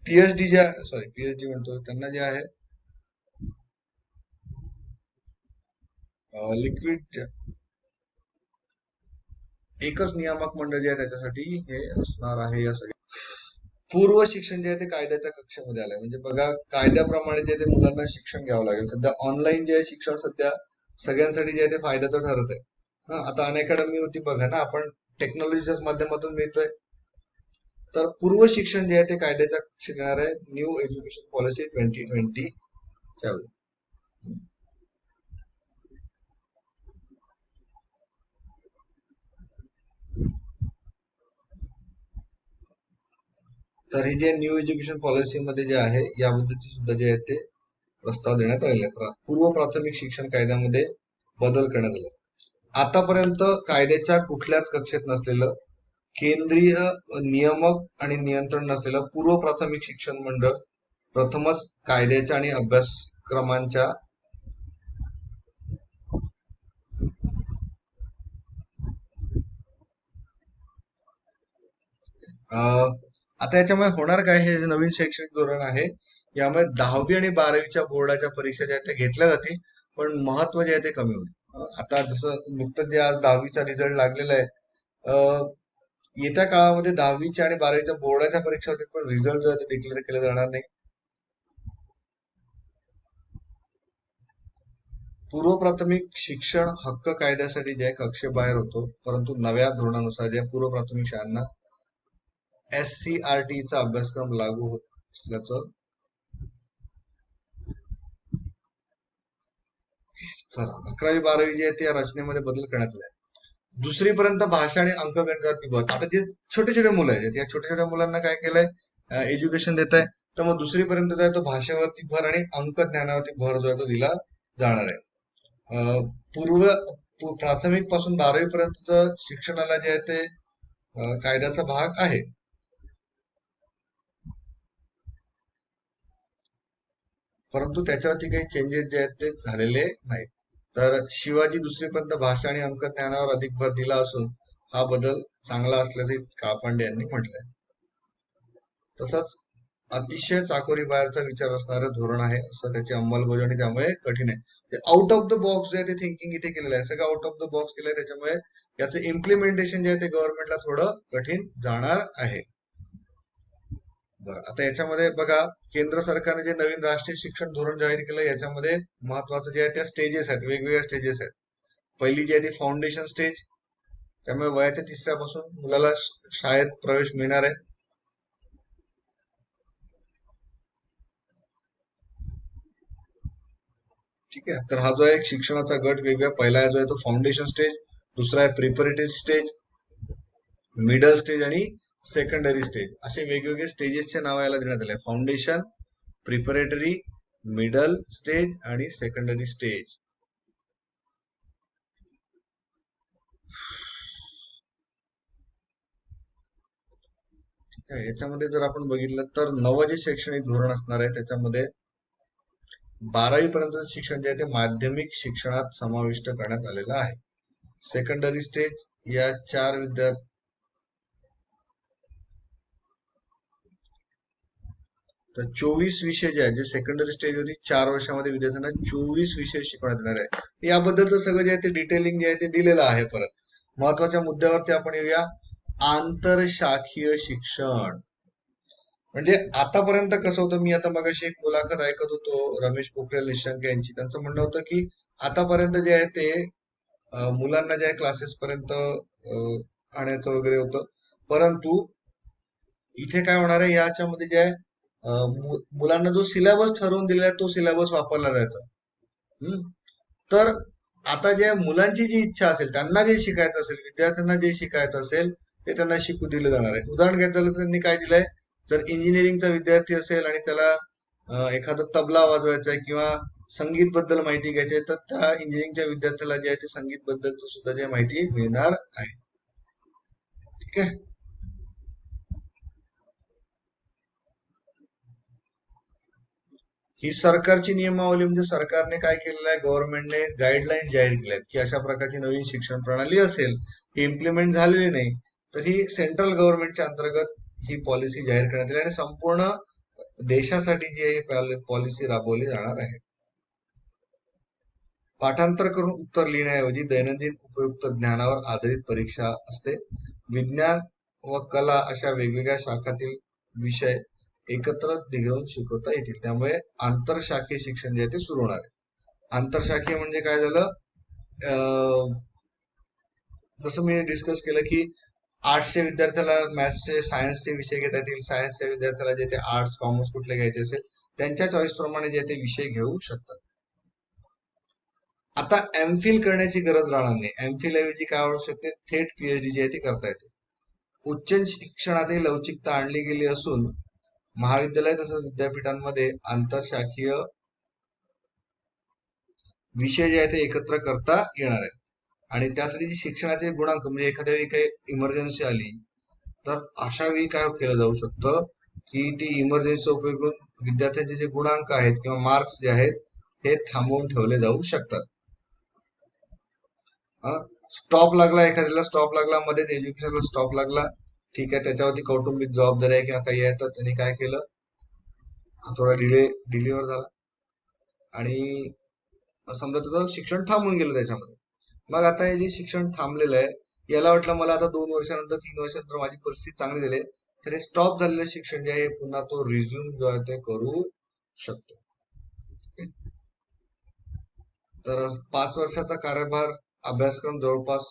पीएचडी म्हणतो त्यांना जे आहे लिक्विड एकच नियामक मंडळ जे आहे त्याच्यासाठी हे असणार आहे. या सगळ्या पूर्व शिक्षण जे आहे ते कायद्याच्या कक्षेमध्ये आलंय. म्हणजे बघा, कायद्याप्रमाणे जे ते मुलांना शिक्षण घ्यावं लागेल. सध्या ऑनलाईन जे आहे शिक्षण सध्या सगळ्यांसाठी जे आहे ते फायद्याचं ठरत आहे. आता अनअकॅडमी होती बघा ना, आपण टेक्नॉलॉजीच्या माध्यमातून मिळतोय. तर पूर्व शिक्षण जे आहे ते कायद्याच्या कक्षेत येणार आहे, न्यू एज्युकेशन पॉलिसी 2020 च्या वेळी. तर हे जे न्यू एज्युकेशन पॉलिसी मध्ये जे आहे याबद्दलचे सुद्धा जे आहे ते प्रस्ताव देण्यात आलेले आहे. पूर्व प्राथमिक शिक्षण कायद्यामध्ये बदल करण्यात आले. आतापर्यंत कायद्याच्या कुठल्याच कक्षेत नसलेलं, केंद्रीय नियामक आणि नियंत्रण नसलेलं पूर्व प्राथमिक शिक्षण मंडळ प्रथमच कायद्याच्या आणि अभ्यासक्रमांच्या आता याच्यामुळे होणार काय, हे जे नवीन शैक्षणिक धोरण आहे यामुळे 10वी आणि 12वीच्या बोर्डाच्या परीक्षा ज्या आहेत त्या घेतल्या जातील, पण महत्व जे आहे ते कमी होईल. आता जसं नुकतंच जे आज 10वीचा रिझल्ट लागलेला आहे, येत्या काळामध्ये 10वीच्या आणि 12वीच्या बोर्डाच्या परीक्षा होतील, पण रिझल्ट जो आहे तो डिक्लेअर केला जाणार नाही. पूर्व प्राथमिक शिक्षण हक्क कायद्यासाठी जे आहे कक्षेबाहेर होतो, परंतु नव्या धोरणानुसार जे पूर्व प्राथमिक शाळांना SCRT चा अभ्यासक्रम लागू होत असल्याचं. चला, 11वी 12वी जे आहे त्या रचनेमध्ये बदल करण्यात आले. दुसरी पर्यंत भाषा आणि अंकगणितावरती भर. आता जे छोटे छोटे मुलं आहेत या छोट्या छोट्या मुलांना काय केलंय, एज्युकेशन देत आहे, तर मग दुसरी पर्यंत जो आहे तो भाषेवरती भर आणि अंक ज्ञानावरती भर जो आहे तो दिला जाणार आहे. पूर्व प्राथमिक पासून 12वी पर्यंत शिक्षणाला जे आहे ते कायद्याचा भाग आहे. परंतु त्याच्यावरती काही चेंजेस जे आहेत ते झालेले नाहीत. तर शिवाजी दुसरीपर्यंत भाषा आणि अंक ज्ञानावर अधिक भर दिला असून हा बदल चांगला असल्याचे काळपांडे यांनी म्हटलंय. तसंच अतिशय चाकोरी बाहेरचा विचार असणारं धोरण आहे, असं त्याची अंमलबजावणी त्यामुळे कठीण आहे. आउट ऑफ द बॉक्स जे आहे ते थिंकिंग इथे केलेलं आहे, सगळं आउट ऑफ द बॉक्स केलंय, त्याच्यामुळे याचं इम्प्लिमेंटेशन जे आहे ते गव्हर्नमेंटला थोडं कठीण जाणार आहे. बरं, आता याच्यामध्ये बघा, केंद्र सरकारने जे नवीन राष्ट्रीय शिक्षण धोरण जाहीर केलं याच्यामध्ये महत्वाचं जे आहे त्या स्टेजेस आहेत, वेगवेगळ्या स्टेजेस आहेत. पहिली जी आहे ती फाउंडेशन स्टेज, त्यामुळे वयाच्या 3ऱ्या पासून मुलाला शाळेत प्रवेश मिळणार आहे. ठीक आहे, तर हा जो आहे शिक्षणाचा गट वेगळा, पहिला जो आहे तो फाउंडेशन स्टेज, दुसरा आहे प्रिपरेटरी स्टेज, मिडल स्टेज आणि सेकंडरी स्टेज, असे वेगवेगळे स्टेजेसचे नाव याला देण्यात आले. फाउंडेशन, प्रिपरेटरी, मिडल स्टेज आणि सेकंडरी स्टेज. ठीक आहे, याच्यामध्ये जर आपण बघितलं तर नवं जे शैक्षणिक धोरण असणार आहे त्याच्यामध्ये 12वी पर्यंत शिक्षण जे आहे ते माध्यमिक शिक्षणात समाविष्ट करण्यात आलेलं आहे. सेकंडरी स्टेज या 4 विद्यार्थी तर 24 विषय जे आहे, जे सेकंडरी स्टेज होती 4 वर्षामध्ये विद्यार्थ्यांना 24 विषय शिकवण्यात येणार आहे. याबद्दलचं सगळं जे आहे ते डिटेलिंग जे आहे ते दिलेलं आहे. परत महत्वाच्या मुद्द्यावरती आपण येऊया, आंतरशाखीय शिक्षण. म्हणजे आतापर्यंत कसं होतं, मी आता मगाशी एक मुलाखत ऐकत होतो रमेश पोखरियाल निशंक यांची, त्यांचं म्हणणं होतं की आतापर्यंत जे आहे ते मुलांना जे आहे क्लासेस पर्यंत आणायचं वगैरे होतं, परंतु इथे काय होणार आहे याच्यामध्ये जे आहे मुलांना जो सिलेबस ठरवून दिलेला आहे तो सिलेबस वापरला जायचा. तर आता जे मुलांची जी इच्छा असेल, त्यांना जे शिकायचं असेल, विद्यार्थ्यांना जे शिकायचं असेल ते त्यांना शिकू दिले जाणार आहे. उदाहरण घ्यायचं झालं तर त्यांनी काय दिलंय, जर इंजिनिअरिंगचा विद्यार्थी असेल आणि त्याला एखादा तबला वाजवायचा आहे किंवा संगीत बद्दल माहिती घ्यायची आहे, तर त्या इंजिनिअरिंगच्या विद्यार्थ्याला जे आहे ते संगीत बद्दलच सुद्धा जे माहिती मिळणार आहे. ठीक आहे, ही सरकारची नियमावली, म्हणजे सरकारने काय केलेलं आहे, गव्हर्नमेंटने गाईडलाईन्स जाहीर केल्या आहेत की अशा प्रकारची नवीन शिक्षण प्रणाली असेल, ही इम्प्लिमेंट झालेली नाही, तर ही सेंट्रल गव्हर्नमेंटच्या अंतर्गत ही पॉलिसी जाहीर करण्यात येईल आणि संपूर्ण देशासाठी जी ही पॉलिसी राबवली जाणार आहे. पाठांतर करून उत्तर लिहिण्याऐवजी दैनंदिन उपयुक्त ज्ञानावर आधारित परीक्षा असते. विज्ञान व कला अशा वेगवेगळ्या शाखातील विषय एकत्र घेऊन शिकवता येतील. त्यामुळे आंतरशाखीय शिक्षण जे आहे ते सुरू होणार आहे. आंतरशाखीय म्हणजे काय झालं, जसं मी डिस्कस केलं की आर्ट्सच्या विद्यार्थ्याला मॅथ्सचे सायन्सचे विषय घेता येतील, सायन्सच्या विद्यार्थ्याला जे ते आर्ट्स कॉमर्स कुठले घ्यायचे असेल त्यांच्या चॉईस प्रमाणे जे ते विषय घेऊ शकतात. आता एमफिल करण्याची गरज राहणार नाही. एमफिल ऐवजी काय होऊ शकते, थेट पीएचडी जी आहे ती करता येते. उच्च शिक्षणातही लवचिकता आणली गेली असून महाविद्यालय तसंच विद्यापीठांमध्ये आंतरशाखीय विषय जे आहे ते एकत्र करता येणार आहेत. आणि त्यासाठी जी शिक्षणाचे गुणांक म्हणजे एखाद्या वेळी काही इमर्जन्सी आली तर अशा वेळी काय केलं जाऊ शकतं की ती इमर्जन्सी उपयोग करून विद्यार्थ्यांचे जे गुणांक आहेत किंवा मार्क्स जे आहेत हे थांबवून ठेवले जाऊ शकतात. स्टॉप लागला, एखाद्याला स्टॉप लागला, मध्येच एज्युकेशनला स्टॉप लागला, ठीक आहे, त्याच्यावरती कौटुंबिक जबाबदारी आहे किंवा काही आहे, तर त्यांनी काय केलं, थोडा डिलिव्हर झाला आणि समजा त्याचं शिक्षण थांबून गेलं त्याच्यामध्ये. मग आता हे जे शिक्षण थांबलेलं आहे याला वाटलं मला आता 2 वर्षानंतर 3 वर्षानंतर माझी परिस्थिती चांगली झाली तर हे स्टॉप झालेलं शिक्षण जे आहे पुन्हा तो रिझ्यूम जो आहे ते करू शकतो. तर 5 वर्षाचा कार्यभार अभ्यासक्रम जवळपास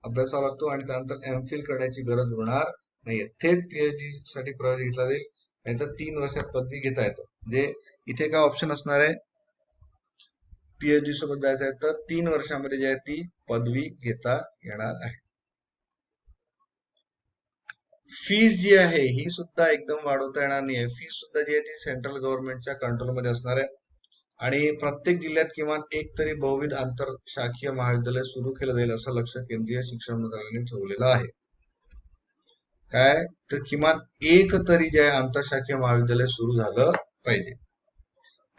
अभ्यासावा लागतो आणि त्यानंतर एमफिल करण्याची गरज उरणार नाहीये. थेट पीएचडी साठी प्रवेश घेतला जाईल, नाहीतर 3 वर्षात पदवी घेता येतं. म्हणजे इथे काय ऑप्शन असणार आहे, पीएचडी सोबत जायचं आहे तर 3 वर्षामध्ये जी आहे ती पदवी घेता येणार आहे. फीस जी आहे ही सुद्धा एकदम वाढवता येणार नाही. फीस सुद्धा जी आहे ती सेंट्रल गव्हर्नमेंटच्या कंट्रोलमध्ये असणार आहे आणि प्रत्येक जिल्ह्यात किमान एक तरी बहुविध आंतरशाखीय महाविद्यालय सुरू केलं जाईल असं लक्ष केंद्रीय शिक्षण मंत्रालयाने ठेवलेलं आहे. काय तर किमान एक तरी जे आहे आंतरशाखीय महाविद्यालय सुरू झालं पाहिजे.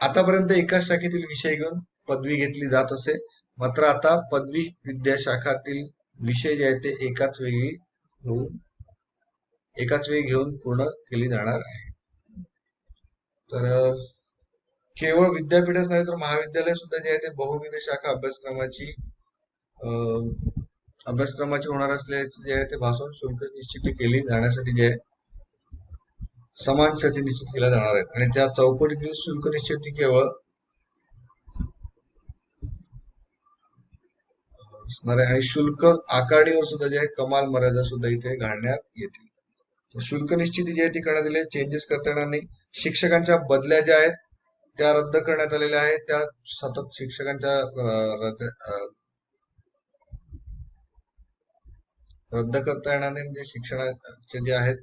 आतापर्यंत एकाच शाखेतील विषय घेऊन पदवी घेतली जात असे, मात्र आता पदवी विद्याशाखातील विषय जे आहेत ते एकाच वेळी घेऊन पूर्ण केली जाणार आहे. तर केवळ विद्यापीठच नाही तर महाविद्यालय सुद्धा जे आहे ते बहुविध शाखा अभ्यासक्रमाची होणार असल्याचे जे आहे ते भाषण शुल्क निश्चिती केली जाण्यासाठी जे आहे समान शर्ती निश्चित केल्या जाणार आहेत आणि त्या चौकटीतील शुल्क निश्चिती केवळ असणार आहे आणि शुल्क आकारणीवर सुद्धा जे आहे कमाल मर्यादा सुद्धा इथे घालण्यात येतील. शुल्क निश्चिती जी आहे ती करण्यात आली, चेंजेस करता येणार नाही. शिक्षकांच्या बदल्या ज्या आहेत त्या रद्द करण्यात आलेल्या आहेत. त्या सतत शिक्षकांच्या रद्द करता येणार नाही, म्हणजे शिक्षणाचे जे आहेत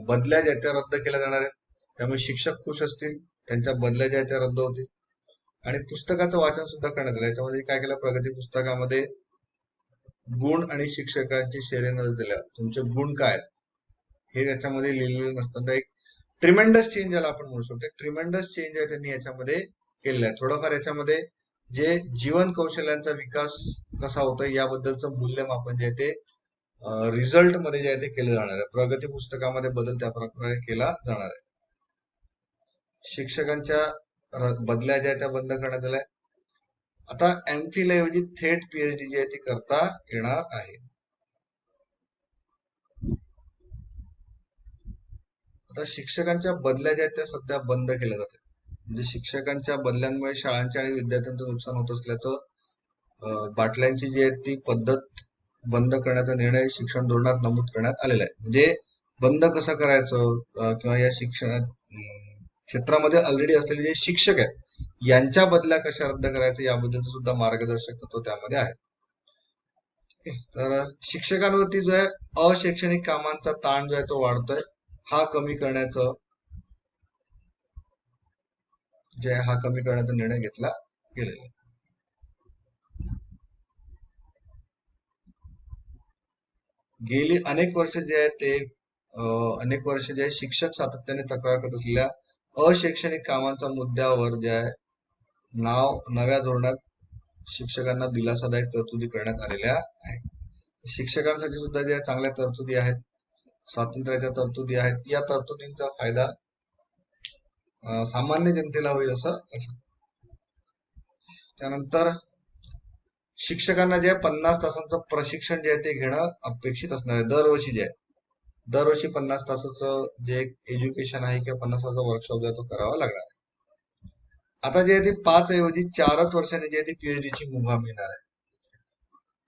बदल्या ज्या त्या रद्द केल्या जाणार आहेत. त्यामुळे शिक्षक खुश असतील, त्यांच्या बदल्या ज्या त्या रद्द होतील. आणि पुस्तकाचं वाचन सुद्धा करण्यात आलं. याच्यामध्ये काय केलं, प्रगती पुस्तकामध्ये गुण आणि शिक्षकांची श्रेणी न दिल्या तुमचे गुण काय हे त्याच्यामध्ये लिहिलेलं नसतं. तर एक ट्रिमेंडस चेंज ज्याला आपण म्हणू शकतो, ट्रिमेंडस चेंज आहे त्यांनी याच्यामध्ये केलेला आहे. थोडंफार याच्यामध्ये जे जीवन कौशल्यांचा विकास कसा होतोय याबद्दलचं मूल्यमापन जे आहे ते रिझल्ट मध्ये जे आहे ते केलं जाणार आहे. प्रगती पुस्तकामध्ये बदल त्या प्रकारे केला जाणार आहे. शिक्षकांच्या बदल्या ज्या त्या बंद करण्यात आल्या. आता एमफिल ऐवजी थेट पीएचडी जी आहे ती करता येणार आहे. आता शिक्षकांच्या बदल्या ज्या त्या सध्या बंद केल्या जातात. म्हणजे शिक्षकांच्या बदल्यांमुळे शाळांच्या आणि विद्यार्थ्यांचं नुकसान होत असल्याचं बाटल्यांची जी आहे ती पद्धत बंद करण्याचा निर्णय शिक्षण धोरणात नमूद करण्यात आलेला आहे. म्हणजे बंद कसं करायचं किंवा या शिक्षण क्षेत्रामध्ये ऑलरेडी असलेले जे शिक्षक आहेत यांच्या बदल्या कशा रद्द करायचं याबद्दलचं सुद्धा मार्गदर्शक तत्व त्यामध्ये आहे. तर शिक्षकांवरती जो आहे अशैक्षणिक कामांचा ताण जो आहे तो वाढतोय, हा कमी करण्याचा निर्णय घेतला गेलेला आहे. गेली अनेक वर्ष जे आहे ते शिक्षक सातत्याने तक्रार करत असलेल्या अशैक्षणिक कामांच्या मुद्द्यावर जे आहे नव्या धोरणात शिक्षकांना दिलासादायक तरतुदी करण्यात आलेल्या आहेत. शिक्षकांसाठी सुद्धा ज्या चांगल्या तरतुदी आहेत, स्वातंत्र्याच्या तरतुदी आहेत, या तरतुदींचा फायदा सामान्य जनतेला होईल असं लक्षात. त्यानंतर शिक्षकांना जे 50 तासांचं प्रशिक्षण जे आहे ते घेणं अपेक्षित असणार आहे दरवर्षी. जे आहे दरवर्षी 50 तासाचं जे एज्युकेशन आहे किंवा 50 तासाचा वर्कशॉप जो आहे तो करावा लागणार आहे. आता जे आहे ते 5 ऐवजी 4च वर्षांनी जे आहे ती पीएचडी ची मुभा मिळणार आहे.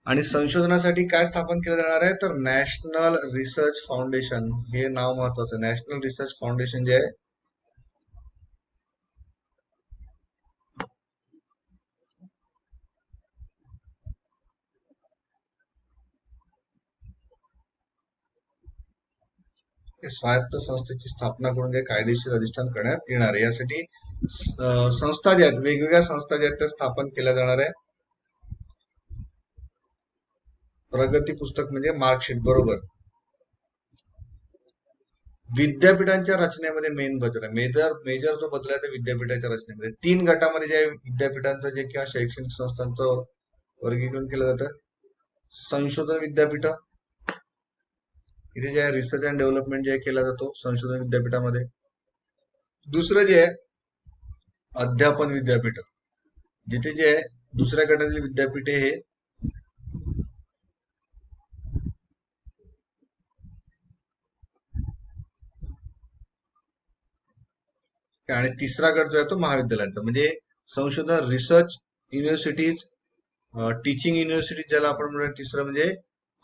आणि संशोधनासाठी काय स्थापन केलं जाणार आहे तर नॅशनल रिसर्च फाउंडेशन, हे नाव महत्वाचं. नॅशनल रिसर्च फाउंडेशन जे आहे स्वायत्त संस्थेची स्थापना करून जे कायदेशीर अधिष्ठान करण्यात येणार आहे. यासाठी संस्था ज्या आहेत, वेगवेगळ्या संस्था ज्या आहेत त्या स्थापन केल्या जाणार आहे. प्रगती पुस्तक म्हणजे मार्कशीट, बरोबर. विद्यापीठांच्या रचनेमध्ये मेन बदल आहे, मेजर जो बदल आहे ते विद्यापीठाच्या रचनेमध्ये 3 गटामध्ये जे विद्यापीठांचं जे किंवा शैक्षणिक संस्थांचं वर्गीकरण केलं जातं. संशोधन विद्यापीठ, इथे जे आहे रिसर्च अँड डेव्हलपमेंट जे केला जातो संशोधन विद्यापीठामध्ये. दुसरं जे आहे अध्यापन विद्यापीठ, जिथे जे आहे दुसऱ्या गटातील विद्यापीठे हे आणि तिसरा गट जो आहे तो महाविद्यालयांचा, म्हणजे संशोधन रिसर्च युनिव्हर्सिटीज, टीचिंग युनिव्हर्सिटीज ज्याला आपण म्हणूया. तिसरं म्हणजे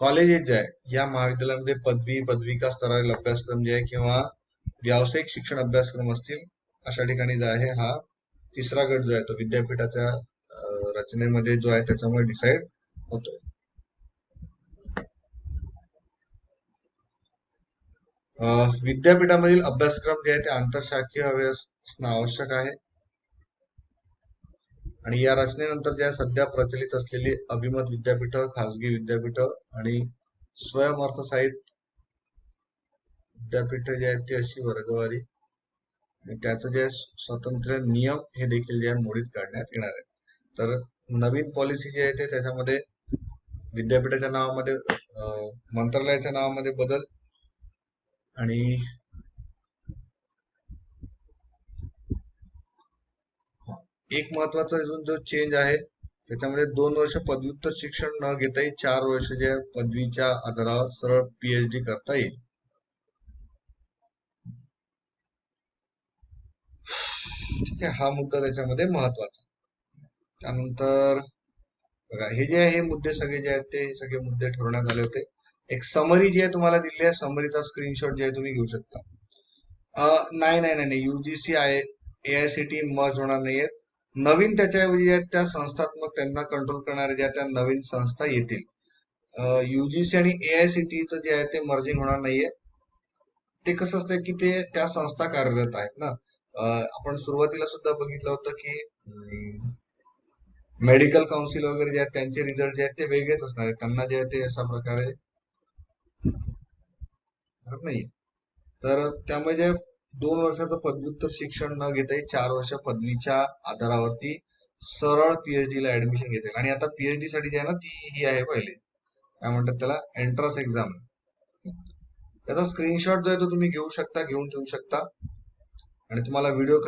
कॉलेजेस जे आहे या महाविद्यालयामध्ये पदवी पदविका स्तरावरील अभ्यासक्रम जे आहे किंवा व्यावसायिक शिक्षण अभ्यासक्रम असतील अशा ठिकाणी जो आहे हा तिसरा गट जो आहे तो विद्यापीठाच्या रचनेमध्ये जो आहे त्याच्यामुळे डिसाईड होतोय. विद्यापीठामधील अभ्यासक्रम जे आहे ते आंतरशाखीय हवे असणं आवश्यक आहे. आणि या रचनेनंतर ज्या सध्या प्रचलित असलेली अभिमत विद्यापीठ, खासगी विद्यापीठ आणि स्वयंअर्थसहाय्यित विद्यापीठ जे आहेत ती अशी वर्गवारी आणि त्याचं जे स्वतंत्र नियम हे देखील जे मोडीत काढण्यात येणार आहेत. तर नवीन पॉलिसी जी आहे ते त्याच्यामध्ये विद्यापीठाच्या नावामध्ये मंत्रालयाच्या नावामध्ये बदल आणि एक महत्वाचा अजून जो चेंज आहे त्याच्यामध्ये 2 वर्ष पदव्युत्तर शिक्षण न घेताही 4 वर्ष जे पदवीच्या आधारावर सरळ पीएचडी करता येईल. ठीक आहे, हा मुद्दा त्याच्यामध्ये महत्वाचा. त्यानंतर बघा हे जे आहे हे मुद्दे सगळे जे आहेत ते सगळे मुद्दे ठरवण्यात आले होते. एक समरी जी आहे तुम्हाला दिली आहे, समरीचा स्क्रीनशॉट जे आहे तुम्ही घेऊ शकता. नाही नाही नाही, युजीसी आहे एआयसीटी मर्ज होणार नाहीयेत. नवीन त्याच्याऐवजी आहेत त्या संस्थात्मक त्यांना कंट्रोल करणाऱ्या ज्या त्या नवीन संस्था येतील. युजीसी आणि एआयसीटीचं जे आहे ते मर्जिंग होणार नाहीये. ते कसं असतं की ते त्या संस्था कार्यरत आहेत ना. आपण सुरुवातीला सुद्धा बघितलं होतं की मेडिकल काउन्सिल वगैरे जे आहेत त्यांचे रिझल्ट जे आहेत ते वेगळेच असणार आहेत. त्यांना जे आहे ते अशा प्रकारे नाहीये. तर त्यामुळे जे 2 वर्षाचं पदव्युत्तर शिक्षण न घेताही 4 वर्ष पदवीच्या आधारावरती सरळ पीएचडी ला ऍडमिशन घेता येईल. आणि आता पीएचडी साठी जे आहे ना ती ही आहे पहिले काय म्हणतात त्याला एंट्रन्स एक्झाम. त्याचा स्क्रीनशॉट जो आहे तो तुम्ही घेऊ शकता, घेऊन ठेवू शकता. आणि तुम्हाला व्हिडिओ